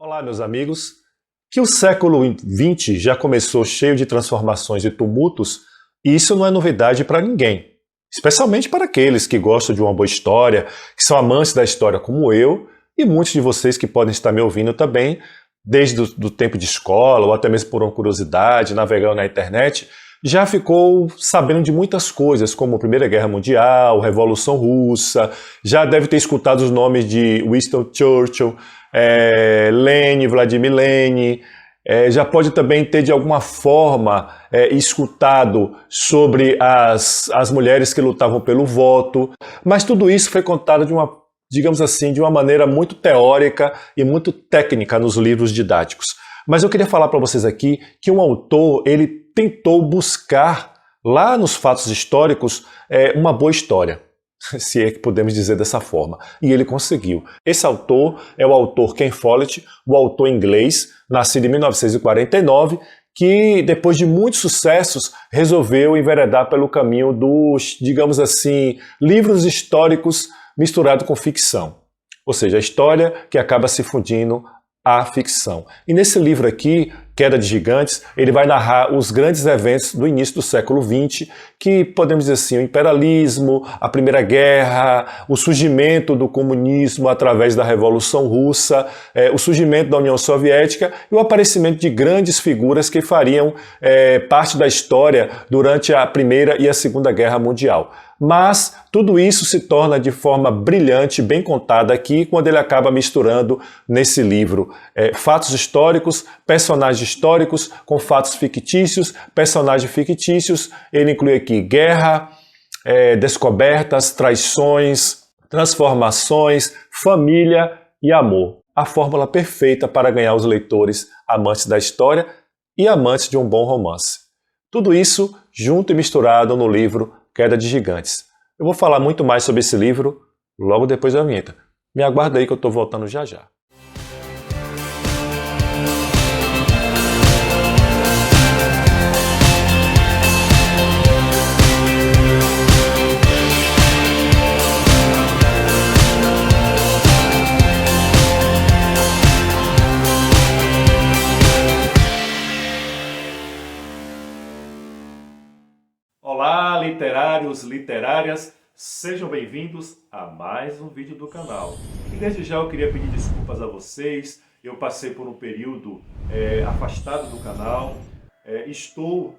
Olá, meus amigos. Que o século XX já começou cheio de transformações e tumultos, isso não é novidade para ninguém. Especialmente para aqueles que gostam de uma boa história, que são amantes da história como eu, e muitos de vocês que podem estar me ouvindo também, desde o tempo de escola, ou até mesmo por uma curiosidade, navegando na internet, já ficou sabendo de muitas coisas, como a Primeira Guerra Mundial, Revolução Russa, já deve ter escutado os nomes de Winston Churchill, Lenin, Vladimir Lenin, já pode também ter de alguma forma escutado sobre as mulheres que lutavam pelo voto, mas tudo isso foi contado de uma, digamos assim, de uma maneira muito teórica e muito técnica nos livros didáticos. Mas eu queria falar para vocês aqui que um autor, ele tentou buscar lá nos fatos históricos uma boa história, se é que podemos dizer dessa forma. E ele conseguiu. Esse autor é o autor Ken Follett, o autor inglês, nascido em 1949, que depois de muitos sucessos resolveu enveredar pelo caminho dos, digamos assim, livros históricos misturados com ficção. Ou seja, a história que acaba se fundindo à ficção. E nesse livro aqui, Queda de Gigantes, ele vai narrar os grandes eventos do início do século XX, que podemos dizer assim, o imperialismo, a Primeira Guerra, o surgimento do comunismo através da Revolução Russa, o surgimento da União Soviética e o aparecimento de grandes figuras que fariam parte da história durante a Primeira e a Segunda Guerra Mundial. Mas tudo isso se torna de forma brilhante, bem contada aqui, quando ele acaba misturando nesse livro fatos históricos, personagens históricos com fatos fictícios, personagens fictícios. Ele inclui aqui guerra, descobertas, traições, transformações, família e amor. A fórmula perfeita para ganhar os leitores amantes da história e amantes de um bom romance. Tudo isso junto e misturado no livro Queda de Gigantes. Eu vou falar muito mais sobre esse livro logo depois da vinheta. Me aguarda aí que eu estou voltando já já. Olá, literários, literárias, sejam bem-vindos a mais um vídeo do canal. E desde já eu queria pedir desculpas a vocês, eu passei por um período afastado do canal, estou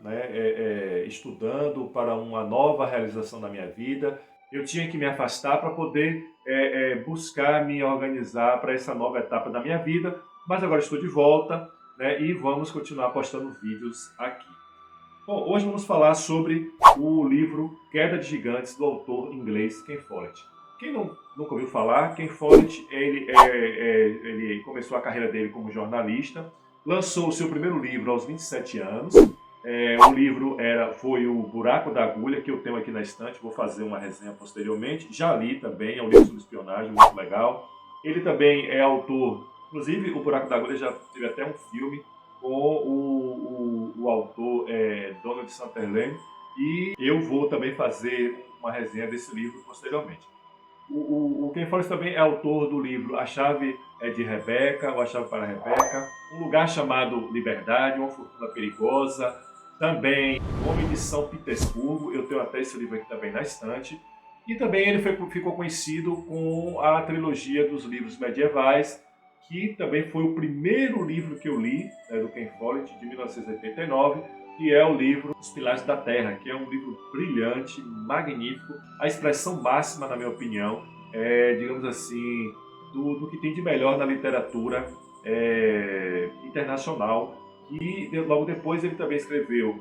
estudando para uma nova realização da minha vida, eu tinha que me afastar para poder buscar me organizar para essa nova etapa da minha vida, mas agora estou de volta, e vamos continuar postando vídeos aqui. Bom, hoje vamos falar sobre o livro Queda de Gigantes, do autor inglês Ken Follett. Quem nunca ouviu falar, Ken Follett, ele começou a carreira dele como jornalista, lançou o seu primeiro livro aos 27 anos. O livro foi O Buraco da Agulha, que eu tenho aqui na estante, vou fazer uma resenha posteriormente. Já li também, é um livro sobre espionagem, muito legal. Ele também é autor, inclusive O Buraco da Agulha já teve até um filme, com o autor Donald Sutherland, e eu vou também fazer uma resenha desse livro posteriormente. O Ken Follett também é autor do livro A Chave de Rebeca, ou A Chave para Rebeca, Um Lugar Chamado Liberdade, Uma Fortuna Perigosa, também Homem de São Petersburgo, eu tenho até esse livro aqui também na estante, e também ele ficou conhecido com a trilogia dos livros medievais, que também foi o primeiro livro que eu li, do Ken Follett, de 1989, que é o livro Os Pilares da Terra, que é um livro brilhante, magnífico, a expressão máxima, na minha opinião, digamos assim, do que tem de melhor na literatura internacional. E logo depois ele também escreveu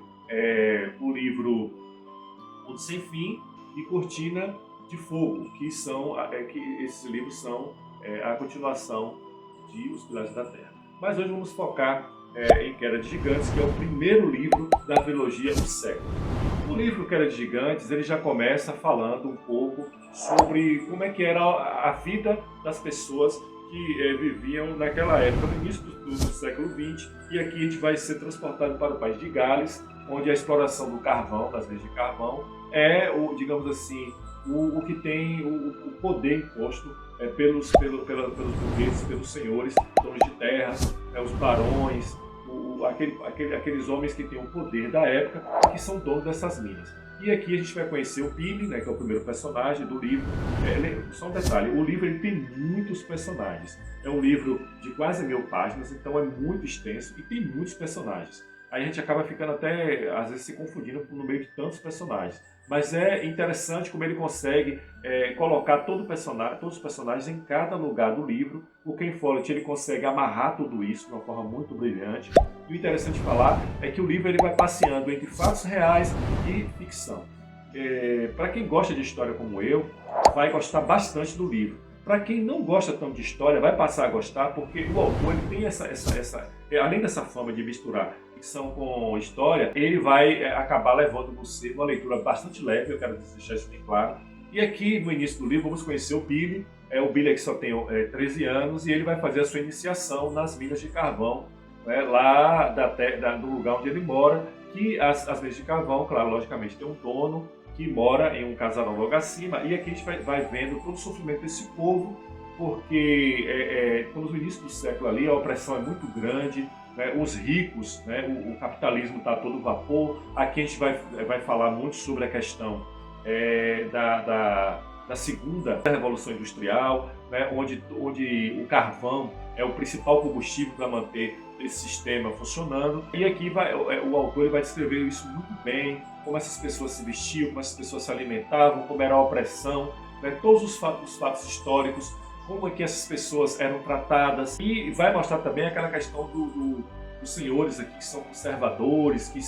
o livro Mundo Sem Fim e Cortina de Fogo, que esses livros são a continuação de Os Pilares da Terra. Mas hoje vamos focar em Queda de Gigantes, que é o primeiro livro da trilogia O Século. O livro Queda de Gigantes, ele já começa falando um pouco sobre como é que era a vida das pessoas que viviam naquela época, no início do século XX, e aqui a gente vai ser transportado para o país de Gales, onde a exploração do carvão, das leis de carvão, digamos assim, o que tem o poder imposto pelos burgueses, pelos senhores, donos de terra, os barões, aqueles homens que têm o poder da época, que são donos dessas minas. E aqui a gente vai conhecer o Billy, né, que é o primeiro personagem do livro. Só um detalhe, o livro ele tem muitos personagens. É um livro de quase 1000 páginas, então é muito extenso e tem muitos personagens. Aí a gente acaba ficando até, às vezes, se confundindo no meio de tantos personagens. Mas é interessante como ele consegue colocar todos os personagens em cada lugar do livro. O Ken Follett ele consegue amarrar tudo isso de uma forma muito brilhante. E o interessante de falar é que o livro ele vai passeando entre fatos reais e ficção. Para quem gosta de história como eu, vai gostar bastante do livro. Para quem não gosta tanto de história, vai passar a gostar, porque o autor ele tem além dessa fama de misturar ficção com história, ele vai acabar levando você uma leitura bastante leve, eu quero deixar isso bem claro. E aqui no início do livro vamos conhecer o Billy. O Billy que só tem 13 anos e ele vai fazer a sua iniciação nas minas de carvão, né, lá do lugar onde ele mora, que as minas de carvão, claro, logicamente tem um dono que mora em um casarão logo acima, e aqui a gente vai vendo todo o sofrimento desse povo, porque no início do século ali a opressão é muito grande, né, os ricos, né, o capitalismo está a todo vapor. Aqui a gente vai falar muito sobre a questão da segunda Revolução Industrial, né, onde o carvão é o principal combustível para manter esse sistema funcionando. E aqui o autor ele vai descrever isso muito bem, como essas pessoas se vestiam, como essas pessoas se alimentavam, como era a opressão, né, todos os fatos históricos, como é que essas pessoas eram tratadas. E vai mostrar também aquela questão dos senhores aqui que são conservadores, que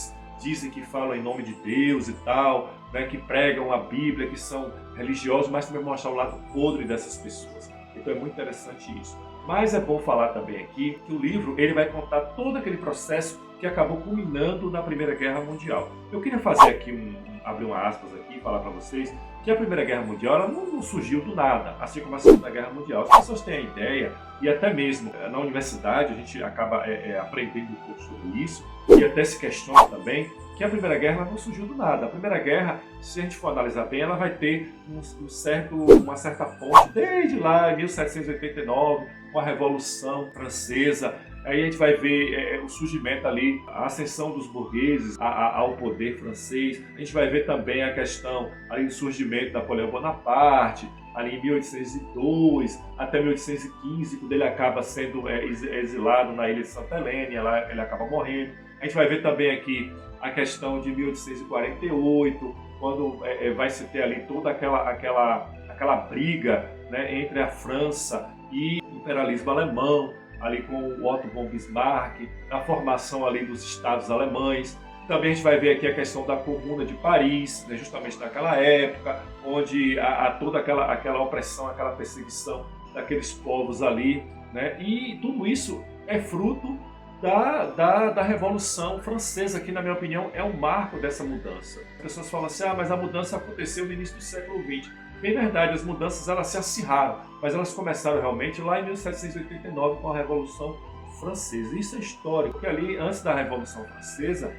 dizem que falam em nome de Deus e tal, né, que pregam a Bíblia, que são religiosos, mas também mostrar o lado podre dessas pessoas. Então é muito interessante isso. Mas é bom falar também aqui que o livro ele vai contar todo aquele processo que acabou culminando na Primeira Guerra Mundial. Eu queria fazer aqui abrir uma aspas aqui e falar para vocês que a Primeira Guerra Mundial ela não surgiu do nada, assim como a Segunda Guerra Mundial. As pessoas têm a ideia, e até mesmo na universidade a gente acaba aprendendo um pouco sobre isso, e até se questiona também, que a Primeira Guerra não surgiu do nada. A Primeira Guerra, se a gente for analisar bem, ela vai ter uma certa fonte desde lá, em 1789, com a Revolução Francesa. Aí a gente vai ver o surgimento ali, a ascensão dos burgueses ao poder francês. A gente vai ver também a questão ali do surgimento de Napoleão Bonaparte, ali em 1802 até 1815, quando ele acaba sendo exilado na ilha de Santa Helena, lá ele acaba morrendo. A gente vai ver também aqui a questão de 1848, quando vai se ter ali toda aquela briga, né, entre a França e o imperialismo alemão, ali com o Otto von Bismarck, a formação ali dos estados alemães. Também a gente vai ver aqui a questão da Comuna de Paris, né, justamente naquela época, onde há toda aquela opressão, aquela perseguição daqueles povos ali, né? E tudo isso é fruto da Revolução Francesa, que, na minha opinião, é um marco dessa mudança. As pessoas falam assim, mas a mudança aconteceu no início do século XX. Bem verdade, as mudanças elas se acirraram, mas elas começaram realmente lá em 1789 com a Revolução Francesa. Isso é histórico, porque ali, antes da Revolução Francesa,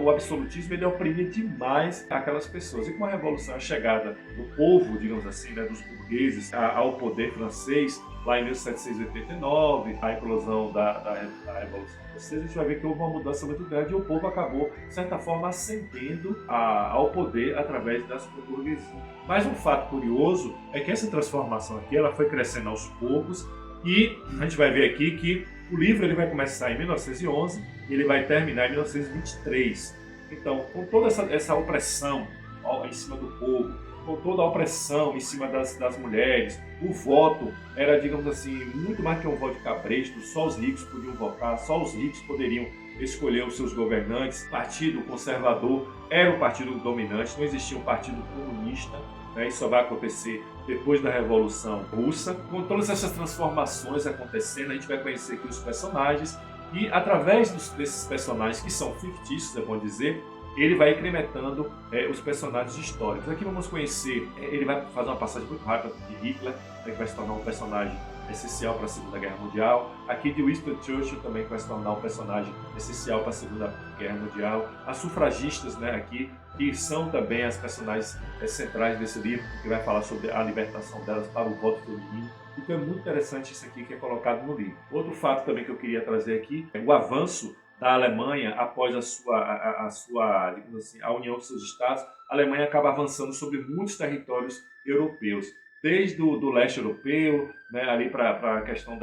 o absolutismo ele oprimia demais aquelas pessoas. E com a Revolução, a chegada do povo, digamos assim, né, dos burgueses ao poder francês, lá em 1789, a eclosão da Revolução Francesa, a gente vai ver que houve uma mudança muito grande e o povo acabou, de certa forma, ascendendo ao poder através das burguesias. Mas um fato curioso é que essa transformação aqui ela foi crescendo aos poucos e a gente vai ver aqui que o livro ele vai começar em 1911 e ele vai terminar em 1923. Então, com toda essa opressão em cima do povo, com toda a opressão em cima das mulheres, o voto era, digamos assim, muito mais que um voto de cabresto, só os ricos podiam votar, só os ricos poderiam escolher os seus governantes. O Partido Conservador era o partido dominante, não existia um partido comunista, né? Isso só vai acontecer depois da Revolução Russa. Com todas essas transformações acontecendo, a gente vai conhecer aqui os personagens e através desses personagens que são fictícios, é bom dizer, ele vai incrementando os personagens históricos. Aqui vamos conhecer, ele vai fazer uma passagem muito rápida de Hitler, que vai se tornar um personagem essencial para a Segunda Guerra Mundial. Aqui de Winston Churchill também vai se tornar um personagem essencial para a Segunda Guerra Mundial. As sufragistas, né, aqui, que são também as personagens centrais desse livro, que vai falar sobre a libertação delas para o voto feminino. Então é muito interessante isso aqui que é colocado no livro. Outro fato também que eu queria trazer aqui é o avanço da Alemanha após digamos assim, a união dos seus estados. A Alemanha acaba avançando sobre muitos territórios europeus, desde do leste europeu, né, ali para a questão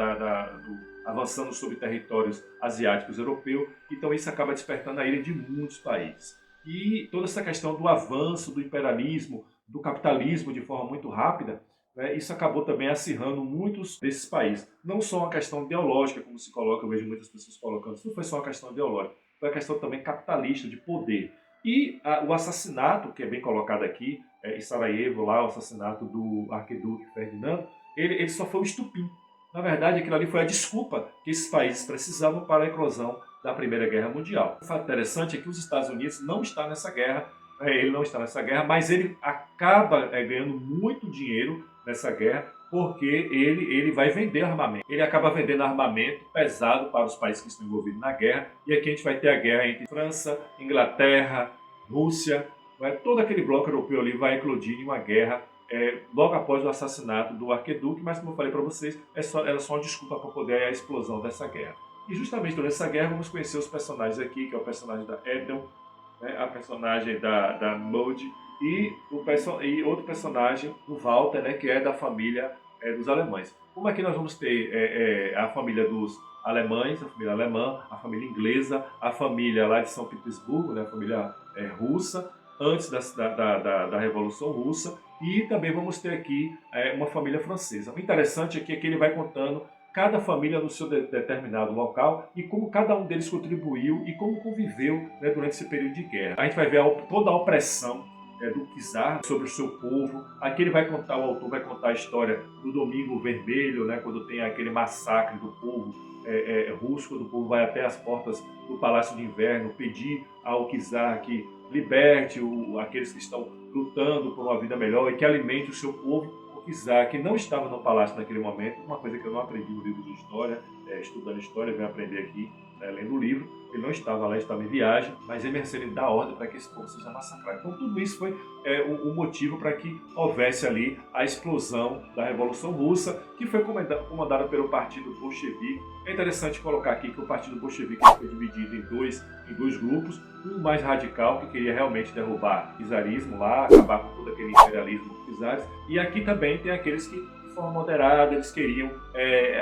avançando sobre territórios asiáticos europeus. Então isso acaba despertando a ira de muitos países. E toda essa questão do avanço do imperialismo, do capitalismo de forma muito rápida, né, isso acabou também acirrando muitos desses países. Não só uma questão ideológica, como se coloca, eu vejo muitas pessoas colocando, isso não foi só uma questão ideológica, foi uma questão também capitalista, de poder. E o assassinato, que é bem colocado aqui, em Sarajevo, lá, o assassinato do arquiduque Ferdinando, ele só foi um estupim. Na verdade, aquilo ali foi a desculpa que esses países precisavam para a eclosão da Primeira Guerra Mundial. O fato interessante é que os Estados Unidos não estão nessa guerra, ele não está nessa guerra, mas ele acaba ganhando muito dinheiro nessa guerra, porque ele vai vender armamento. Ele acaba vendendo armamento pesado para os países que estão envolvidos na guerra, e aqui a gente vai ter a guerra entre França, Inglaterra, Rússia, todo aquele bloco europeu ali vai eclodir em uma guerra logo após o assassinato do arquiduque, mas como eu falei para vocês, era só uma desculpa para poder a explosão dessa guerra. E justamente durante essa guerra vamos conhecer os personagens aqui, que é o personagem da Ethel, né, a personagem da Maud e outro personagem do Walter, né, que é da família dos alemães. Como aqui nós vamos ter a família dos alemães, a família alemã, a família inglesa, a família lá de São Petersburgo, né, a família russa, antes da Revolução Russa, e também vamos ter aqui uma família francesa. O interessante é que aqui ele vai contando cada família no seu determinado local e como cada um deles contribuiu e como conviveu, né, durante esse período de guerra. A gente vai ver toda a opressão do czar sobre o seu povo. Aqui ele vai contar, o autor vai contar a história do Domingo Vermelho, né, quando tem aquele massacre do povo russo, quando o povo vai até as portas do Palácio de Inverno pedir ao czar que liberte aqueles que estão lutando por uma vida melhor e que alimente o seu povo. O czar, que não estava no palácio naquele momento, uma coisa que eu não aprendi no livro de história, estudando história, venho aprender aqui, lendo o livro, ele não estava lá, estava em viagem, mas ele recebeu da ordem para que esse povo seja massacrado. Então tudo isso foi o motivo para que houvesse ali a explosão da Revolução Russa, que foi comandada pelo Partido Bolchevique. É interessante colocar aqui que o Partido Bolchevique foi dividido em dois grupos, um mais radical, que queria realmente derrubar o czarismo lá, acabar com todo aquele imperialismo dos czares, e aqui também tem aqueles que, de forma moderada, eles queriam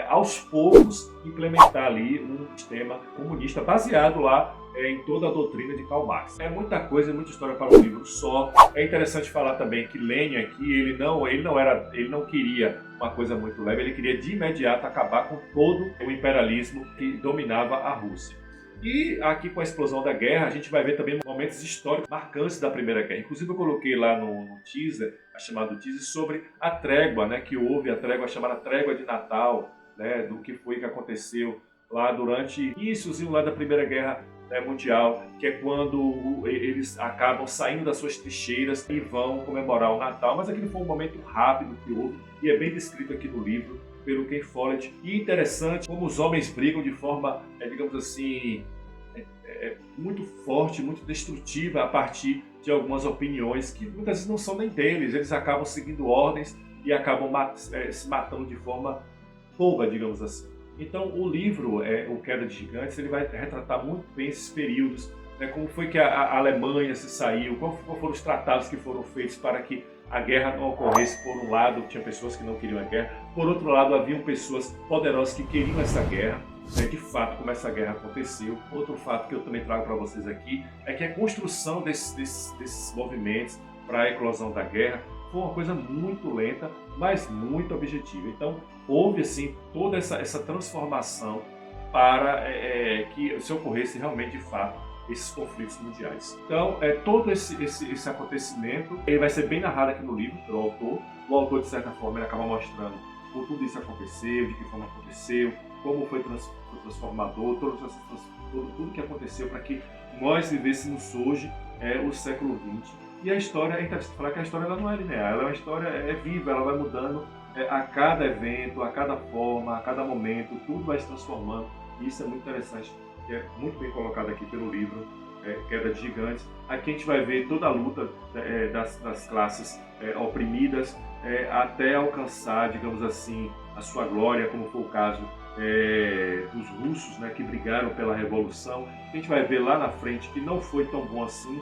aos poucos implementar ali um sistema comunista baseado lá em toda a doutrina de Karl Marx. É muita coisa, muita história para um livro só. É interessante falar também que Lenin aqui, ele não queria uma coisa muito leve, ele queria de imediato acabar com todo o imperialismo que dominava a Rússia. E aqui com a explosão da guerra, a gente vai ver também momentos históricos marcantes da Primeira Guerra. Inclusive eu coloquei lá no teaser, chamado teaser, sobre a trégua, né, que houve, a trégua chamada Trégua de Natal, né, do que foi que aconteceu lá durante o iníciozinho lá da Primeira Guerra Mundial, que é quando eles acabam saindo das suas trincheiras e vão comemorar o Natal. Mas aquele foi um momento rápido que houve e é bem descrito aqui no livro pelo Ken Follett. E interessante como os homens brigam de forma, digamos assim, muito forte, muito destrutiva a partir de algumas opiniões que muitas vezes não são nem deles. Eles acabam seguindo ordens e acabam se matando de forma boba, digamos assim. Então o livro, O Queda de Gigantes, ele vai retratar muito bem esses períodos, né, como foi que a Alemanha se saiu, quais foram os tratados que foram feitos para que a guerra não ocorresse. Por um lado, tinha pessoas que não queriam a guerra, por outro lado, haviam pessoas poderosas que queriam essa guerra, né, de fato, como essa guerra aconteceu. Outro fato que eu também trago para vocês aqui é que a construção desses movimentos para a eclosão da guerra foi uma coisa muito lenta, mas muito objetiva. Então, houve assim toda essa transformação para que se ocorresse realmente, de fato, esses conflitos mundiais. Então, todo esse acontecimento ele vai ser bem narrado aqui no livro pelo autor. O autor, de certa forma, ele acaba mostrando como tudo isso aconteceu, de que forma aconteceu, como foi transformador, tudo que aconteceu para que nós vivêssemos hoje o século XX. E a história, é interessante falar que a história ela não é linear, ela é uma história viva, ela vai mudando a cada evento, a cada forma, a cada momento, tudo vai se transformando. E isso é muito interessante, que é muito bem colocado aqui pelo livro Queda de Gigantes. Aqui a gente vai ver toda a luta das classes oprimidas até alcançar, digamos assim, a sua glória, como foi o caso dos russos, né, que brigaram pela Revolução. A gente vai ver lá na frente que não foi tão bom assim,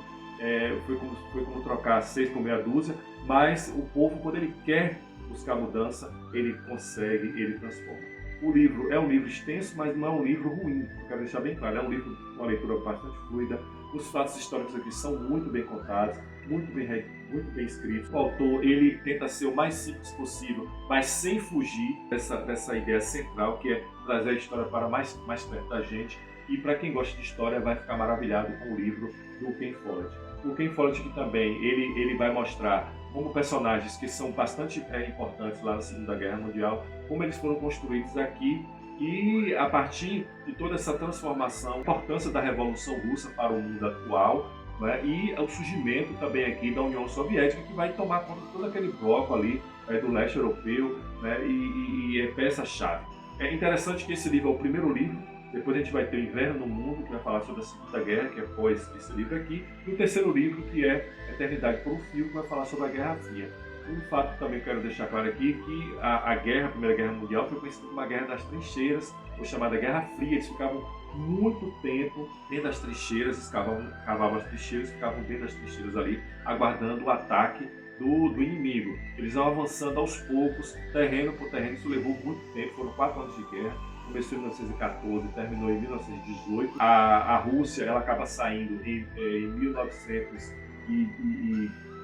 foi como trocar 6 por meia dúzia, mas o povo, quando ele quer buscar mudança, ele consegue, ele transforma. O livro é um livro extenso, mas não é um livro ruim, eu quero deixar bem claro, é um livro com uma leitura bastante fluida. Os fatos históricos aqui são muito bem contados, muito bem escritos. O autor, ele tenta ser o mais simples possível, mas sem fugir dessa ideia central, que é trazer a história para mais perto da gente. E para quem gosta de história, vai ficar maravilhado com o livro do Ken Follett. O Ken Follett aqui também, ele vai mostrar como personagens que são bastante importantes lá na Segunda Guerra Mundial, como eles foram construídos aqui e a partir de toda essa transformação, a importância da Revolução Russa para o mundo atual, né, e o surgimento também aqui da União Soviética, que vai tomar conta de todo aquele bloco ali do leste europeu, né, e é peça-chave. É interessante que esse livro é o primeiro livro. Depois a gente vai ter o Inverno no Mundo, que vai falar sobre a Segunda Guerra, que é após esse livro aqui. E o terceiro livro, que é Eternidade por um Fio, que vai falar sobre a Guerra Fria. Um fato que também quero deixar claro aqui, que a Primeira Guerra Mundial, foi conhecida como a Guerra das Trincheiras, ou chamada Guerra Fria. Eles ficavam muito tempo dentro das trincheiras, cavavam as trincheiras, ficavam dentro das trincheiras ali, aguardando o ataque do inimigo. Eles vão avançando aos poucos, terreno por terreno. Isso levou muito tempo, foram 4 anos de guerra. Começou em 1914, terminou em 1918. A Rússia, ela acaba saindo em 1900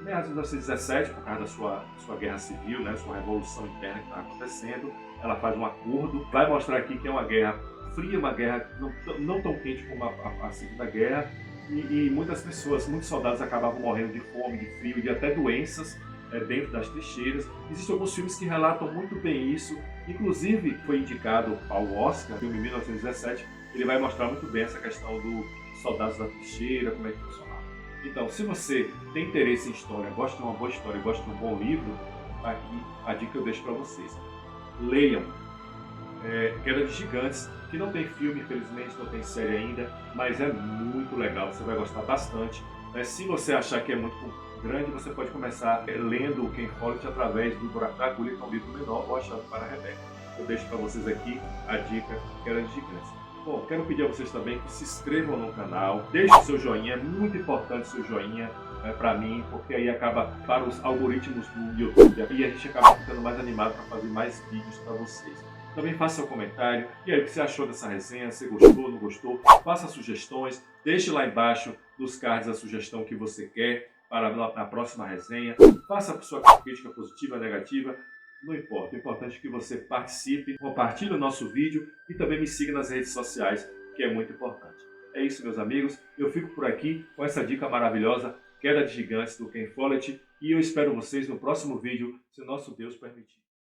meados de 1917, por causa da sua guerra civil, né, sua revolução interna que está acontecendo. Ela faz um acordo, vai mostrar aqui que é uma guerra fria, uma guerra não tão quente como a Segunda Guerra, e muitas pessoas, muitos soldados acabavam morrendo de fome, de frio, de até doenças dentro das trincheiras. Existem alguns filmes que relatam muito bem isso, inclusive foi indicado ao Oscar, filme de 1917, ele vai mostrar muito bem essa questão dos soldados da trincheira, como é que funcionava. Então, se você tem interesse em história, gosta de uma boa história, gosta de um bom livro, aqui a dica que eu deixo para vocês. Leiam Queda de Gigantes, que não tem filme, infelizmente, não tem série ainda, mas é muito legal, você vai gostar bastante. Se você achar que é muito grande, você pode começar lendo o Ken Follett através do Buraco da Agulha, que é um livro menor, ou A Chave para a Rebeca. Eu deixo para vocês aqui a dica Queda de Gigantes. Bom, quero pedir a vocês também que se inscrevam no canal, deixem o seu joinha, é muito importante o seu joinha para mim, porque aí acaba para os algoritmos do YouTube e a gente acaba ficando mais animado para fazer mais vídeos para vocês. Também faça seu comentário, e aí o que você achou dessa resenha, se gostou, não gostou, faça sugestões, deixe lá embaixo nos cards a sugestão que você quer para a próxima resenha, faça a sua crítica positiva, negativa, não importa, o importante é que você participe, compartilhe o nosso vídeo e também me siga nas redes sociais, que é muito importante. É isso, meus amigos, eu fico por aqui com essa dica maravilhosa, Queda de Gigantes do Ken Follett, e eu espero vocês no próximo vídeo, se o nosso Deus permitir.